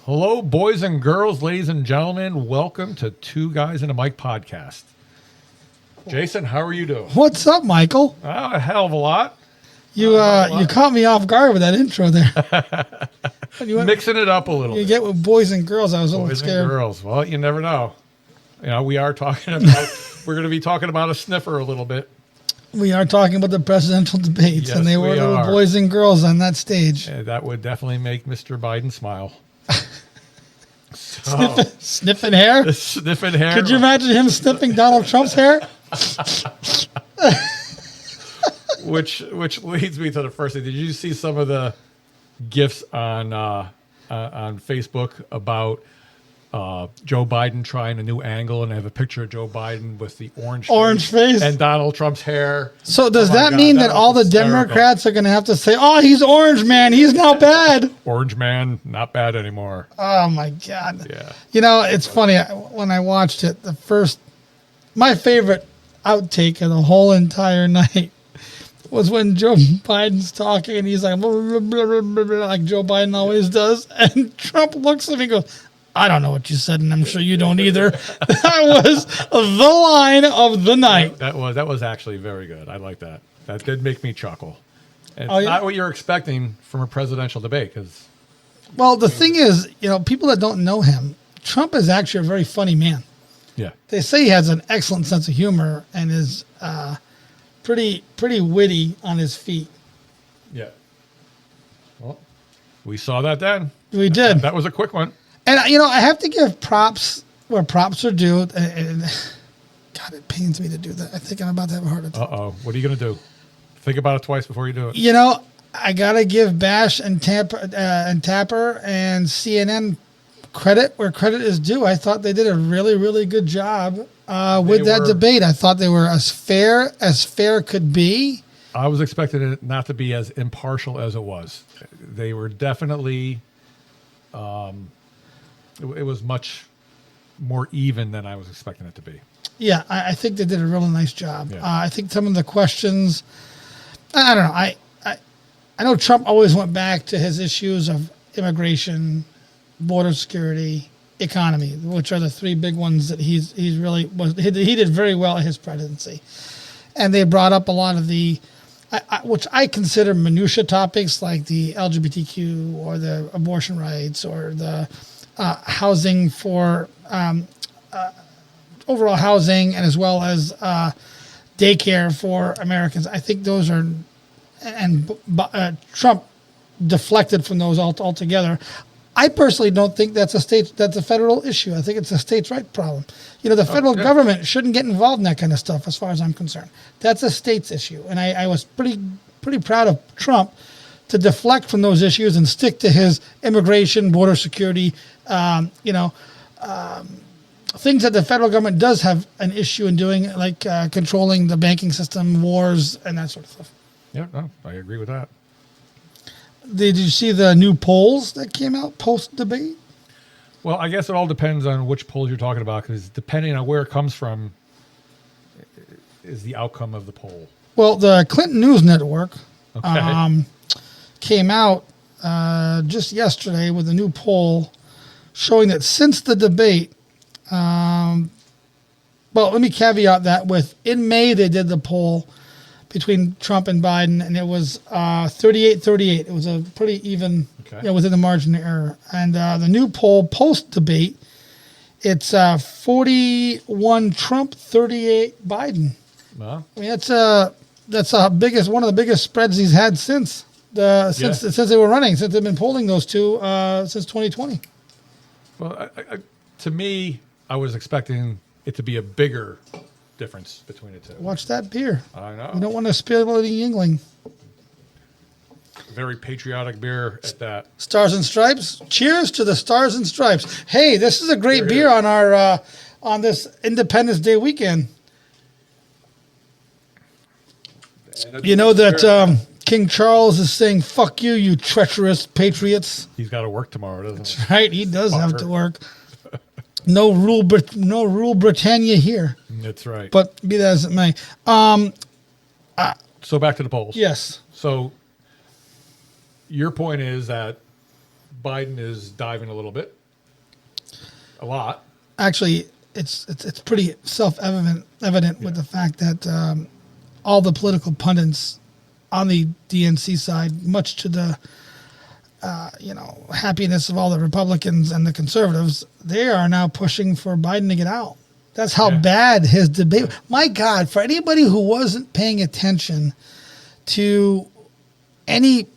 Hello, boys and girls, ladies and gentlemen. Welcome to Two Guys and a Mic podcast. Jason, how are you doing? What's up, Michael? A hell of a lot. You caught me off guard with that intro there. Mixing it up a little You bit. get with boys and girls. I was a little Boys scared. and girls. Well, you never know. You know, we are talking about, we're going to be talking about a sniffer a little bit. We are talking about the presidential debates, Yes, and they were we little are. boys and girls on that stage. That would definitely make Mr. Biden smile. So, Sniffing hair? sniffing hair. Could you imagine him sniffing Donald Trump's hair? Which leads me to the first thing. Did you see some of the gifs on Facebook about Joe Biden trying a new angle, and I have a picture of Joe Biden with the orange face and Donald Trump's hair. So does Oh my that God, mean that that all the was hysterical. Democrats are going to have to say, "Oh, he's orange, man. He's now bad"? Orange man, not bad anymore. Oh my God. Yeah. You know, it's funny when I watched it. My favorite outtake of the whole entire night was when Joe Biden's talking and he's like, blah, blah, blah, blah, blah, like Joe Biden always does, and Trump looks at him and goes, "I don't know what you said, and I'm sure you don't either." That was the line of the night. That was actually very good. I like that. That did make me chuckle. And Oh, it's yeah? not what you're expecting from a presidential debate, because Well, the thing is, people that don't know him, Trump is actually a very funny man. yeah, They say he has an excellent sense of humor and is pretty witty on his feet. yeah. Well, we saw that then. We did. That was a quick one. And, I have to give props where props are due. And God, it pains me to do that. I think I'm about to have a heart attack. Uh-oh. What are you going to do? Think about it twice before you do it. I got to give Bash and Tapper and CNN credit where credit is due. I thought they did a really, really good job with that debate. I thought they were as fair could be. I was expecting it not to be as impartial as it was. They were definitely, it was much more even than I was expecting it to be. Yeah, I think they did a really nice job. Yeah. I think some of the questions, I don't know. I know Trump always went back to his issues of immigration, border security, economy, which are the three big ones that he did very well in his presidency. And they brought up a lot of the, which I consider minutia topics, like the LGBTQ or the abortion rights or the housing for overall housing, and as well as daycare for Americans. I think those are, and Trump deflected from those altogether. I personally don't think that's a federal issue. I think it's a states' right problem. The federal government shouldn't get involved in that kind of stuff, as far as I'm concerned. That's a states issue, and I was pretty proud of Trump to deflect from those issues and stick to his immigration, border security, things that the federal government does have an issue in doing, like controlling the banking system, wars, and that sort of stuff. Yeah, no, I agree with that. Did you see the new polls that came out post-debate? Well, I guess it all depends on which polls you're talking about, because depending on where it comes from is the outcome of the poll. Well, the Clinton News Network Okay. came out just yesterday with a new poll showing that since the debate, well, let me caveat that with, in May they did the poll between Trump and Biden, and it was 38-38. It was a pretty even, within the margin of error. And the new poll post-debate, it's 41 Trump, 38 Biden. Well, I mean, that's one of the biggest spreads he's had since they were running, since they've been polling those two since 2020. well, to me, I was expecting it to be a bigger difference between the two. Watch that beer. I know. You don't want to spill any Yingling. Very patriotic beer at that. Stars and Stripes. Cheers to the Stars and Stripes. Hey, this is a great beer on our on this Independence Day weekend. You know that King Charles is saying, "Fuck you, you treacherous patriots." He's got to work tomorrow, doesn't he? Right? He does have to work. No rule Britannia here. That's right. But be that as it may. So back to the polls. Yes. So your point is that Biden is diving a little bit. a lot. Actually, it's pretty evident with the fact that all the political pundits on the DNC side, much to the happiness of all the Republicans and the conservatives, they are now pushing for Biden to get out. That's how bad his debate. My God, for anybody who wasn't paying attention to anything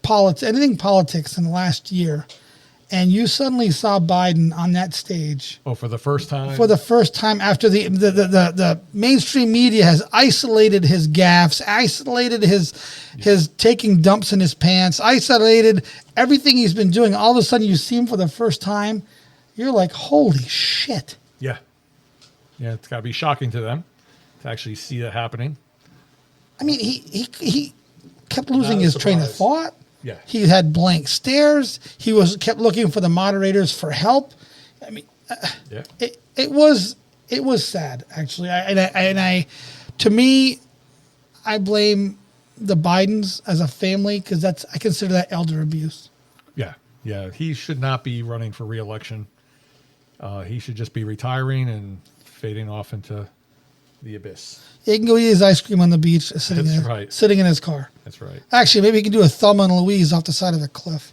politics in the last year, and you suddenly saw Biden on that stage. Oh, for the first time? For the first time after the mainstream media has isolated his gaffes, isolated his taking dumps in his pants, isolated everything he's been doing. All of a sudden you see him for the first time. You're like, holy shit. Yeah. Yeah, it's got to be shocking to them to actually see that happening. I mean, he kept losing his train of thought. Yeah. He had blank stares. He kept looking for the moderators for help. I mean, it was sad, actually. To me, I blame the Bidens as a family because I consider that elder abuse. Yeah. Yeah. He should not be running for re-election. He should just be retiring and fading off into the abyss. He can go eat his ice cream on the beach, sitting in his car. That's right. Actually, maybe he can do a Thelma and Louise off the side of a cliff.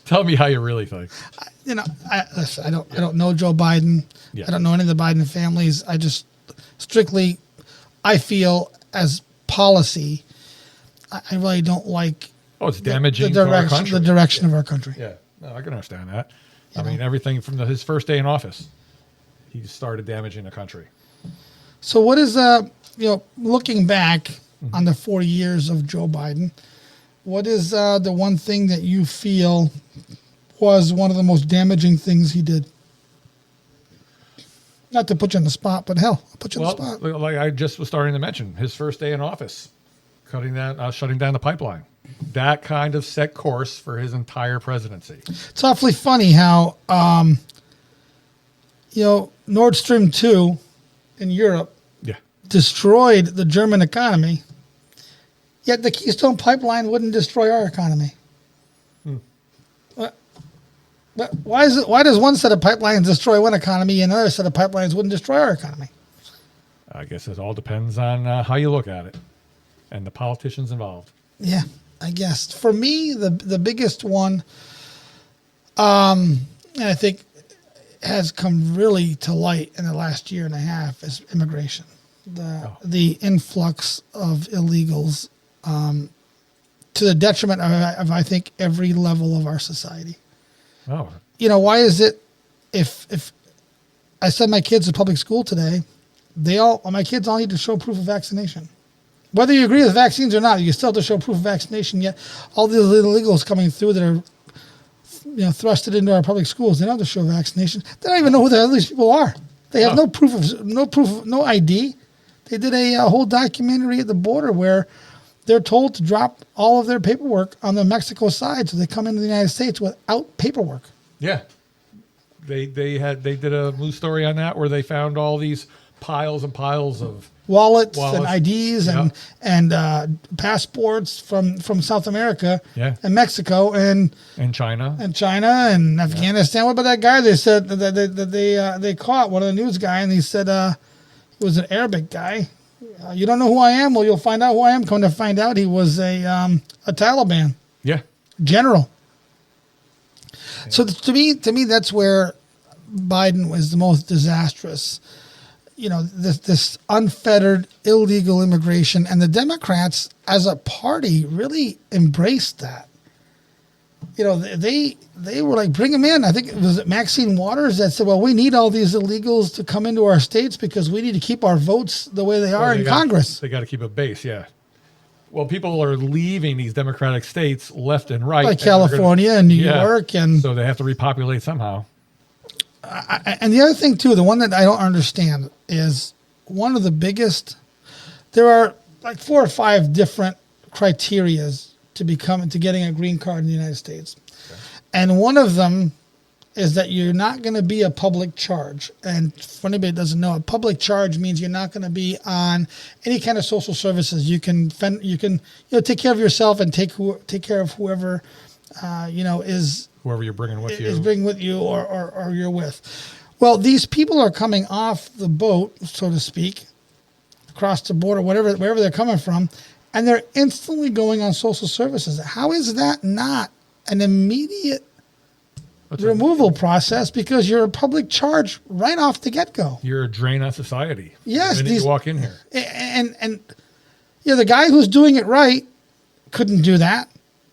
Tell me how you really think. I don't know Joe Biden. Yeah. I don't know any of the Biden families. I just strictly, I feel as policy, I really don't like. Oh, it's damaging the direction of our country. Yeah, no, I can understand that. I mean, everything from his first day in office, he started damaging the country. So what is, looking back on the 4 years of Joe Biden, what is the one thing that you feel was one of the most damaging things he did? Not to put you on the spot, but hell, I'll put you on the spot. Like I just was starting to mention, his first day in office, shutting down the pipeline. That kind of set course for his entire presidency. It's awfully funny how, Nord Stream 2 in Europe destroyed the German economy, yet the Keystone Pipeline wouldn't destroy our economy. But why does one set of pipelines destroy one economy and another set of pipelines wouldn't destroy our economy? I guess it all depends on how you look at it and the politicians involved. Yeah, I guess. For me, the biggest one, and I think has come really to light in the last year and a half, is immigration. The influx of illegals to the detriment of, I think, every level of our society. Oh. Why is it if I send my kids to public school today, my kids all need to show proof of vaccination. Whether you agree with vaccines or not, you still have to show proof of vaccination, yet all these illegals coming through that are thrusted into our public schools, they don't have to show vaccination. They don't even know who the hell these people are. They have no ID. They did a whole documentary at the border where they're told to drop all of their paperwork on the Mexico side so they come into the United States without paperwork. Yeah. They did a news story on that where they found all these piles and piles of wallets and IDs and passports from South America and Mexico and China and Afghanistan. What about that guy they said that they caught, one of the news guy, and he said he was an Arabic guy. You don't know who I am? Well, you'll find out who I am. Come to find out, he was a Taliban general. Yeah. So to me, that's where Biden was the most disastrous. This unfettered illegal immigration, and the Democrats as a party really embraced that. They were like, bring them in. I think it was Maxine Waters that said, well, we need all these illegals to come into our states because we need to keep our votes the way they are in Congress. They got to keep a base, yeah. Well, people are leaving these Democratic states left and right. Like California and New York. And so they have to repopulate somehow. And the other thing, too, the one that I don't understand is one of the biggest, there are like 4 or 5 different criterias to getting a green card in the United States. Okay. And one of them is that you're not going to be a public charge. And for anybody that doesn't know, a public charge means you're not going to be on any kind of social services. You can take care of yourself and take care of whoever is whoever you're bringing with you. is bringing with you or you're with. Well, these people are coming off the boat, so to speak, across the border, wherever they're coming from, and they're instantly going on social services. How is that not an immediate removal process? Because you're a public charge right off the get-go. You're a drain on society. Yes, the minute you walk in here. And the guy who's doing it right couldn't do that.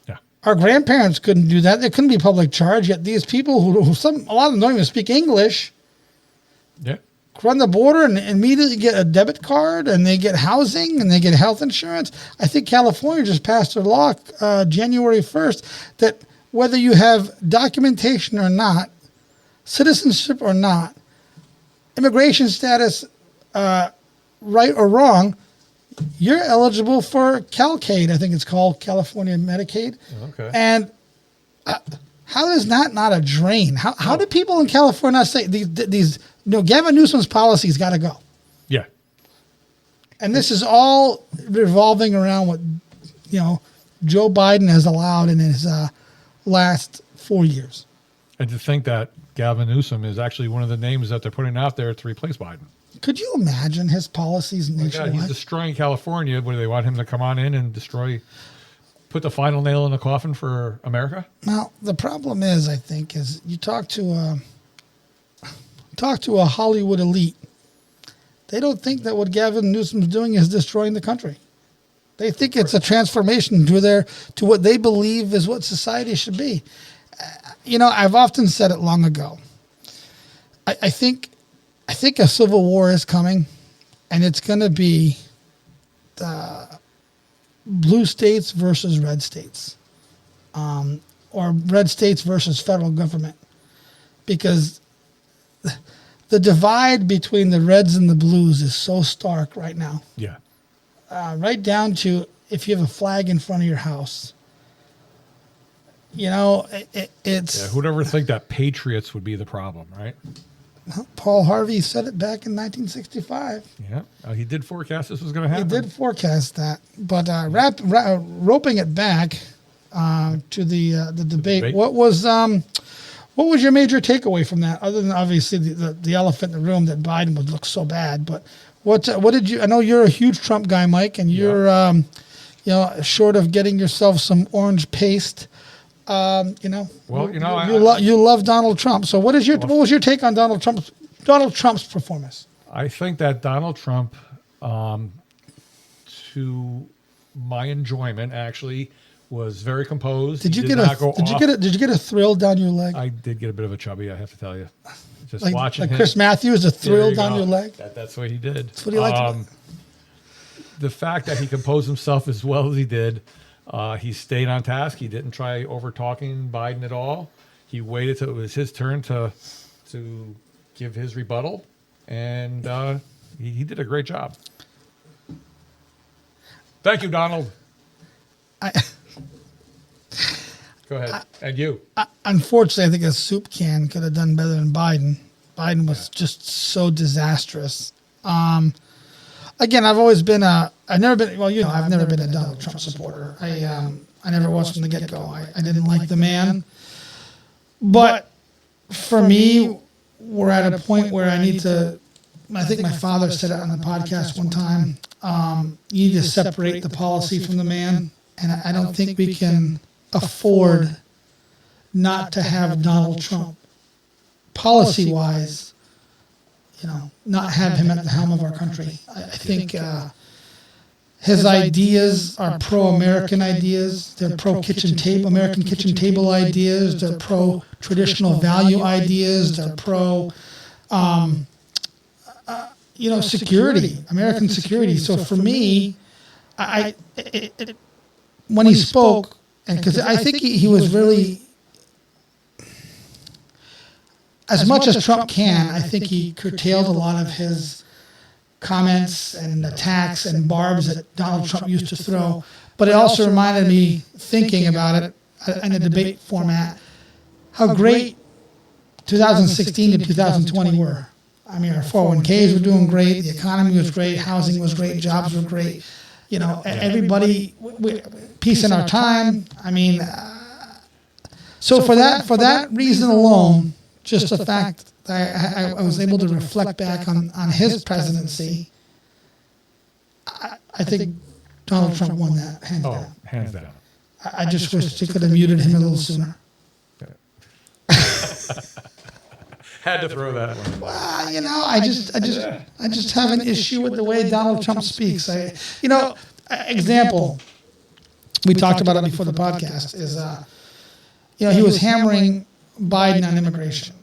Yeah. Our grandparents couldn't do that. They couldn't be public charge. Yet these people a lot of them don't even speak English. Yeah. Run the border and immediately get a debit card, and they get housing and they get health insurance. I think California just passed a law January 1st that whether you have documentation or not, citizenship or not, immigration status, right or wrong, you're eligible for CalCaid. I think it's called California Medicaid. Okay. And how is that not a drain? How do people in California say these Gavin Newsom's policies got to go? Yeah. And this is all revolving around what, Joe Biden has allowed in his last 4 years. And to think that Gavin Newsom is actually one of the names that they're putting out there to replace Biden. Could you imagine his policies nationwide? He's destroying California. What do they want him to come on in and put the final nail in the coffin for America? Now, the problem is, I think, is you talk to a Hollywood elite. They don't think that what Gavin Newsom's doing is destroying the country. They think it's a transformation to what they believe is what society should be. I've often said it long ago. I think a civil war is coming, and it's going to be the blue states versus red states, or red states versus federal government, because the divide between the reds and the blues is so stark right now. Yeah. Right down to if you have a flag in front of your house. It's... Yeah, who'd ever think that patriots would be the problem, right? Paul Harvey said it back in 1965. Yeah. He did forecast this was going to happen. He did forecast that. But roping it back to the debate, what was your major takeaway from that, other than obviously the elephant in the room that Biden would look so bad? But what did you? I know you're a huge Trump guy, Mike, and you're short of getting yourself some orange paste. Well, you love Donald Trump. So what was your take on Donald Trump's performance? I think that Donald Trump, to my enjoyment, actually was very composed. Did you get a thrill down your leg? I did get a bit of a chubby, I have to tell you. Just like, watching like him. Chris Matthews, a thrill down your leg. That's what he did. That's what he liked. The fact that he composed himself as well as he did, he stayed on task. He didn't try over talking Biden at all. He waited till it was his turn to give his rebuttal, and he did a great job. Thank you, Donald. Go ahead. And you. Unfortunately, I think a soup can could have done better than Biden. Biden was just so disastrous. Again, I've never been a Donald Trump supporter. I never was from the get-go. I didn't like the man. But for me, we're at a point where I think my father said it on the podcast one time, you need to separate the policy from the man. And I don't think we can afford not to have Donald Trump policy-wise, not have him at the helm of our country. I think his ideas are pro-American ideas. They're pro-kitchen table, American kitchen table ideas. They're pro-traditional value ideas. They're security, American security. So for me, when he spoke, because I think he was really, as much as Trump can, I think he curtailed a lot of his comments and attacks and barbs that Donald Trump used to throw. But it also reminded me, thinking about it in a debate format, how great 2016 to 2020 were. I mean, our 401ks were doing great, the economy was great, housing was great, jobs were great. Everybody, peace in our time. I mean, So for that reason alone, just the fact that I was able to reflect back on his presidency, I think Donald Trump won that hands down. Hands down. I just wish they could have muted him a little sooner. Had to throw that one. Well, you know, I just have an issue with the way Donald Trump speaks. Example, we talked about it before the podcast, is, he was hammering Biden on immigration.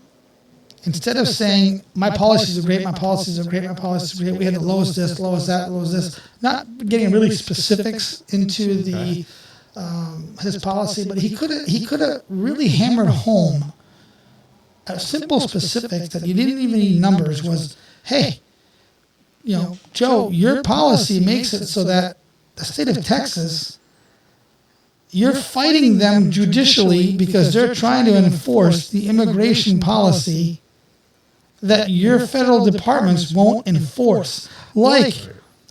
Instead of saying, my policies are great, my policies are great, my policies are great, we had the lowest this, lowest that, lowest this, not getting really specifics into the his policy, but he could have really hammered home a simple specifics that you didn't even need numbers was, hey, Joe, your policy makes it so that the state of Texas, you're fighting them judicially because they're trying to enforce the immigration policy that your federal departments won't enforce. Like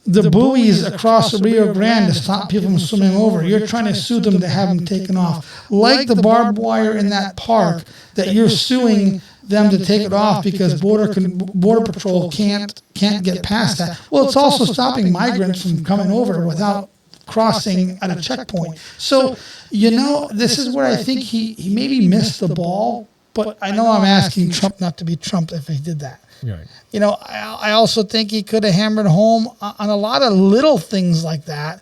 the buoys across the Rio Grande to stop people from swimming over. You're trying to sue them to have them taken off. Like the barbed wire in that park that you're suing them to take it off because Border Patrol can't get past that. Well, it's also stopping migrants from coming over without crossing at a checkpoint. So, this is where I think he maybe missed the ball, but I know I'm asking Trump not to be Trump if he did that. Right. I also think he could have hammered home on a lot of little things like that.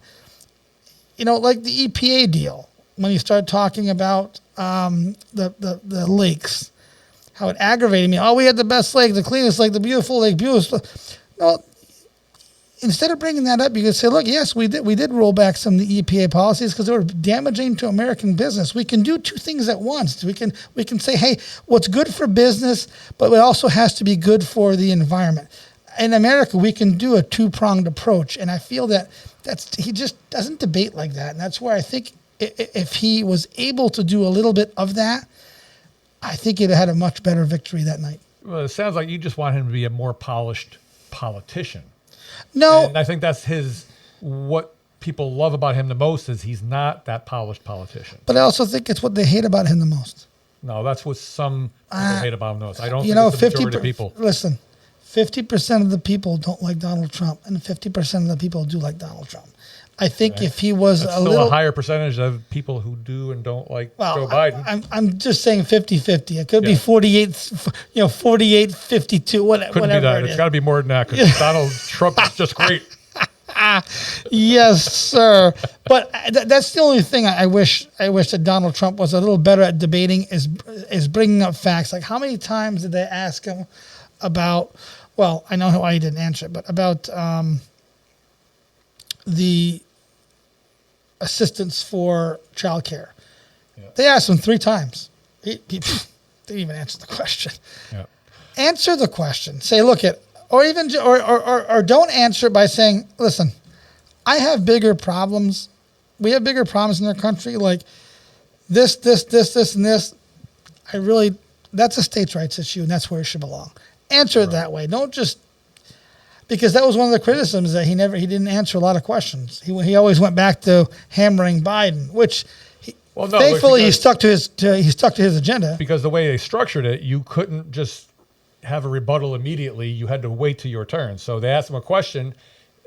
Like the EPA deal, when you start talking about the lakes, how it aggravated me. Oh, we had the best lake, the cleanest lake, the beautiful lake, beautiful. No, instead of bringing that up, you could say, look, yes, we did roll back some of the EPA policies because they were damaging to American business. We can do two things at once. We can say, hey, what's good for business, but it also has to be good for the environment. In America, we can do a two-pronged approach, and I feel that he just doesn't debate like that, and that's where I think if he was able to do a little bit of that, I think he'd have had a much better victory that night. Well, it sounds like you just want him to be a more polished politician. No. And I think that's what people love about him the most is he's not that polished politician. But I also think it's what they hate about him the most. No, that's what some people hate about him the most. I don't think it's the majority of people. Listen, 50% of the people don't like Donald Trump, and 50% of the people do like Donald Trump. I think if he was that's still a higher percentage of people who do and don't like Joe Biden. I'm just saying 50-50. It could be 48-52, whatever. Couldn't be that. It's got to be more than that because Donald Trump is just great. Yes, sir. But that's the only thing I wish that Donald Trump was a little better at debating is bringing up facts. Like how many times did they ask him about? Well, I know why he didn't answer it, but about the assistance for childcare. Yeah. They asked him 3 times. He didn't even answer the question. Yeah. Answer the question. Say, look or don't answer it by saying, listen, I have bigger problems. We have bigger problems in our country, like this, and this. That's a states' rights issue, and that's where it should belong. Answer it that way. Don't just. Because that was one of the criticisms that he didn't answer a lot of questions. He always went back to hammering Biden, which thankfully he stuck to his agenda. Because the way they structured it, you couldn't just have a rebuttal immediately. You had to wait to your turn. So they asked him a question,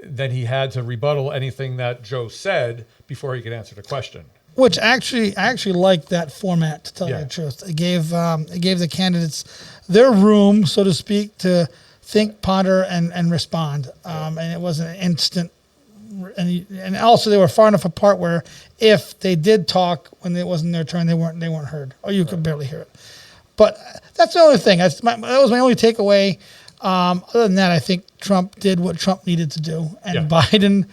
then he had to rebuttal anything that Joe said before he could answer the question. Which I actually liked that format, to tell you the truth. It gave the candidates their room, so to speak, to think, ponder, and respond. And it wasn't an instant. And also they were far enough apart where if they did talk when it wasn't their turn, they weren't heard, or you could barely hear it. But that's the only thing. That was my only takeaway. Other than that, I think Trump did what Trump needed to do, and Biden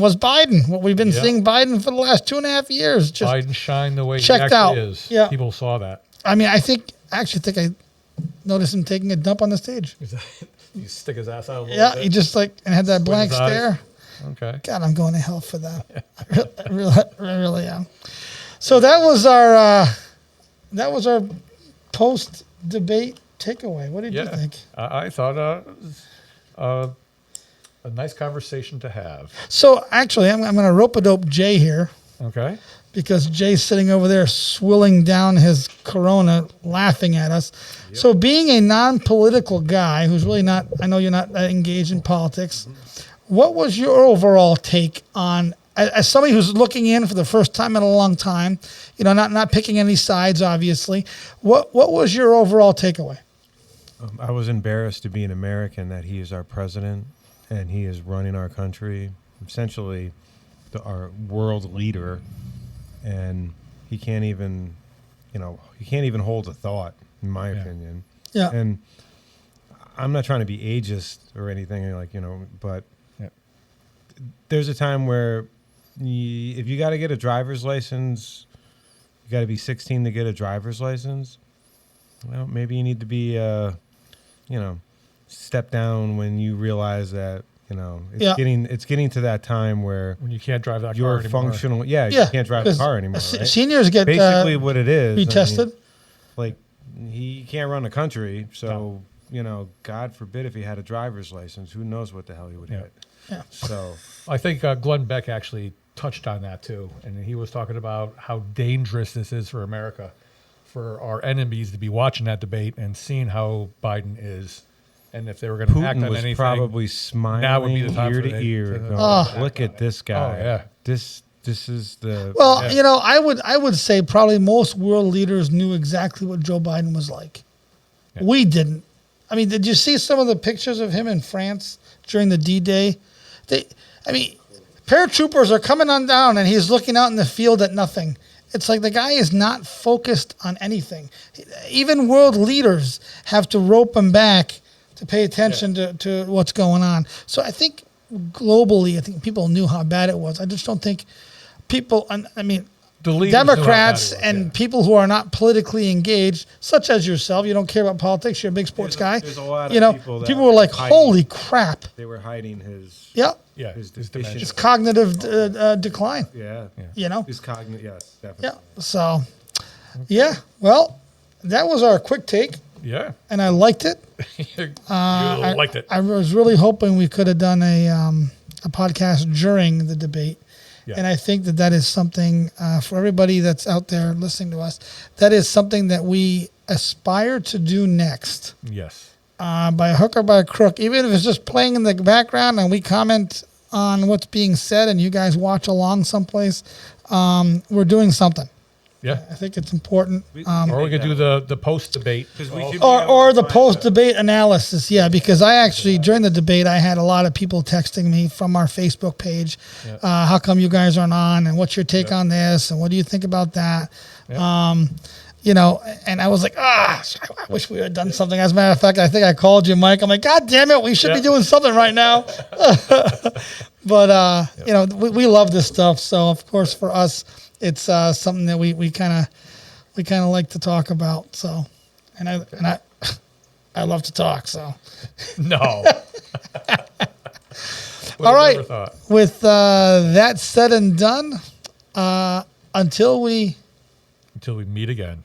was Biden. What we've been seeing Biden for the last 2.5 years. Just Biden shined the way he actually is. Yeah. People saw that. I mean, I actually think I noticed him taking a dump on the stage. You stick his ass out a little bit. Yeah, he just and had that blank stare. Okay. God, I'm going to hell for that. I really am. So that was our post-debate takeaway. What did you think? I thought a nice conversation to have. So actually, I'm going to rope-a-dope Jay here. Okay. because Jay's sitting over there swilling down his Corona, laughing at us. Yep. So being a non-political guy who's really not, I know you're not engaged in politics, what was your overall take on, as somebody who's looking in for the first time in a long time, you know, not picking any sides, obviously, what was your overall takeaway? I was embarrassed to be an American that he is our president and he is running our country, essentially our world leader, and he can't even, he can't even hold a thought, in my opinion. Yeah. And I'm not trying to be ageist or anything, but there's a time where if you got to get a driver's license, you got to be 16 to get a driver's license. Well, maybe you need to be, step down when you realize that, it's getting to that time where when you can't drive that car you're anymore. functional. Yeah, you can't drive the car anymore. Right? Seniors get basically what it is. retested. He can't run the country, so God forbid if he had a driver's license, who knows what the hell he would hit. Yeah. So I think Glenn Beck actually touched on that too, and he was talking about how dangerous this is for America, for our enemies to be watching that debate and seeing how Biden is, and if they were going to act Putin on was anything, probably smiling now would be the time ear for to they- ear. to- going, Oh. Look at this guy. Oh, yeah. This is the Well, I would say probably most world leaders knew exactly what Joe Biden was like. Yeah. We didn't. I mean, did you see some of the pictures of him in France during the D-Day? Paratroopers are coming on down, and he's looking out in the field at nothing. It's like the guy is not focused on anything. Even world leaders have to rope him back to pay attention to what's going on. So I think globally, I think people knew how bad it was. I just don't think people, The leaders knew how bad Democrats it was, and yeah. people who are not politically engaged, such as yourself, you don't care about politics, you're a big sports guy. there's a lot of people were like, hiding. holy crap. They were hiding his Yeah, his his deficiency. It's cognitive decline, Yeah. His cognitive. Yes, Yeah. definitely. So, well, that was our quick take, Yeah. and I liked it. You I liked it. I was really hoping we could have done a podcast during the debate. Yeah. And I think that is something for everybody that's out there listening to us, that is something that we aspire to do next. Yes. By hook or by crook, even if it's just playing in the background and we comment on what's being said and you guys watch along someplace, we're doing something. Yeah. I think it's important. Or we could do the post debate. Or the post-debate analysis, because I actually, during the debate, I had a lot of people texting me from our Facebook page, how come you guys aren't on, and what's your take on this, and what do you think about that? And I was like, I wish we had done something. As a matter of fact, I think I called you, Mike. I'm like, God damn it, we should be doing something right now. But, we love this stuff, so of course for us, it's something that we kind of like to talk about. So, and I love to talk. So, No. all right. With that said and done, until we Until we meet again.